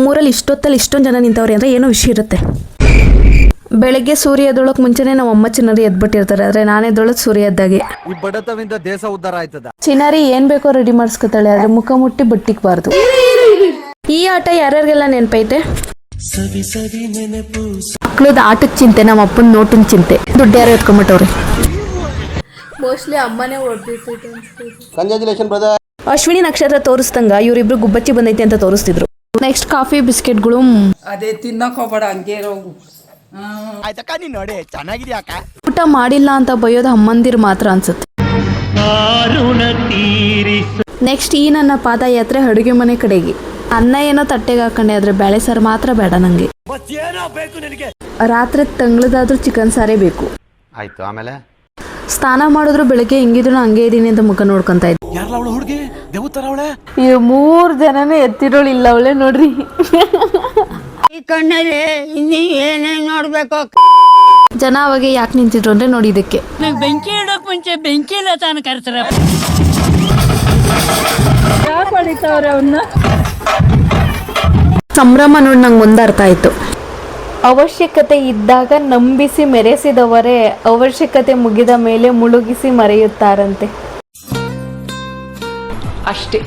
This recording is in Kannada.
ನಮ್ಮೂರಲ್ಲಿ ಇಷ್ಟೊತ್ತಲ್ಲಿ ಇಷ್ಟೊಂದು ಜನ ನಿಂತವ್ರೆ ಅಂದರೆ ಏನೋ ವಿಷಯ ಇರುತ್ತೆ. ಬೆಳಗ್ಗೆ ಸೂರ್ಯ ಎದ್ದೊಳಕ್ಕೆ ಮುಂಚೆನೇ ನಮ್ಮ ಅಮ್ಮ ಚಿನ್ನರಿ ಎದ್ಬಿಟ್ಟಿರ್ತಾರೆ, ಆದರೆ ನಾನು ಎದ್ದೊಳಕ್ಕೆ ಸೂರ್ಯ ಎದ್ದಾಗೆ. ಈ ಬಡತವಿಂದ ದೇಶ ಉದ್ಧಾರ ಆಯ್ತದ. ಚಿನ್ನಾರಿ ಏನು ಬೇಕೋ ರೆಡಿ ಮಾಡಿಸ್ಕೊತಾಳೆ, ಆದರೆ ಮುಖ ಮುಟ್ಟಿ ಬಟ್ಟಿಕ್ಬಾರ್ದು. ಈ ಆಟ ಯಾರ್ಯಾರಿಗೆಲ್ಲ ನೆನಪೈತೆ? ಮಕ್ಳದ ಆಟದ ಚಿಂತೆ, ನಮ್ಮ ಅಪ್ಪನ ನೋಟಿನ ಚಿಂತೆ. ದುಡ್ಡು ಯಾರು ಎತ್ಕೊಂಬಿಟ್ಟವ್ರೆ. ಮೋಸ್ಟ್ಲಿ ಅಮ್ಮನೇ ಹೊಡೆದಿರ್ತೈತೆ ಅನ್ಸ್ತೈತೆ. ಅಶ್ವಿನಿ ನಕ್ಷತ್ರ ತೋರಿಸ್ದಂಗ ಇವರಿಬ್ರು ಗುಬ್ಬಚ್ಚಿ ಬಂದೈತೆ ಅಂತ ತೋರಿಸ್ತಿದ್ರು. Next coffee ಬಿಸ್ಕೆಟ್ಗಳು. ಅದೇ ತಿನ್ನಕ್ ಹೋಗ್ಬೇಡ, ಹಂಗೆ ಇರೋವು. ನೋಡಿ ಚೆನ್ನಾಗಿದ್ಯಾಕ. ಊಟ ಮಾಡಿಲ್ಲ ಅಂತ ಬೈಯೋದು ಅಮ್ಮಂದಿರು ಮಾತ್ರ ಅನ್ಸುತ್ತೆ. ನೆಕ್ಸ್ಟ್ ಈ ನನ್ನ ಪಾದಯಾತ್ರೆ ಅಡುಗೆ ಮನೆ ಕಡೆಗೆ. ಅನ್ನ ಏನೋ ತಟ್ಟೆಗೆ ಹಾಕೊಂಡೆ, ಆದ್ರೆ ಬೇಳೆ ಸಾರು ಮಾತ್ರ ಬೇಡ ನಂಗೆ. ರಾತ್ರಿ ತಂಗ್ಳದಾದ್ರೂ ಚಿಕನ್ ಸಾರೇ ಬೇಕು. ಆಯ್ತು. ಆಮೇಲೆ ಸ್ನಾನ ಮಾಡಿದ್ರು ಬೆಳಗ್ಗೆ ಹೆಂಗಿದ್ರು ಹಂಗೆ ಇದೀನಿ ಅಂತ ಮುಖ ನೋಡ್ಕೊಂತ ಇದ್ದೆ. ಈ 3 ಜನನೇ ಎತ್ತಿರೋಳು ಇಲ್ಲ ಅವಳೆ ನೋಡ್ರಿ. ಈ ಕಣ್ಣಲ್ಲಿ ಇನ್ನೀ ಏನೇನ್ ನೋಡ್ಬೇಕು. ಜನ ಅವಾಗ ಯಾಕೆ ನಿಂತಿದ್ರು ಅಂದ್ರೆ ನೋಡಿ ಇದಕ್ಕೆ. ಬೆಂಕಿ ಇಡೋಕ್ ಮುಂಚೆ ಬೆಂಕಿ ಇಲ್ಲ ತಾನು ಕರ್ತಾರೆ. ಯಾಕೆ ಹೊಡಿತಾವ್ರೆ ಅವನ್ನ? ಸಂಭ್ರಮ ನೋಡಿ ನಂಗೆ ಒಂದು ಅರ್ಥ ಆಯ್ತು. ಅವಶ್ಯಕತೆ ಇದ್ದಾಗ ನಂಬಿಸಿ ಮೆರೆಸಿದವರೇ ಅವಶ್ಯಕತೆ ಮುಗಿದ ಮೇಲೆ ಮುಳುಗಿಸಿ ಮರೆಯುತ್ತಾರಂತೆ. ಅಷ್ಟೇ.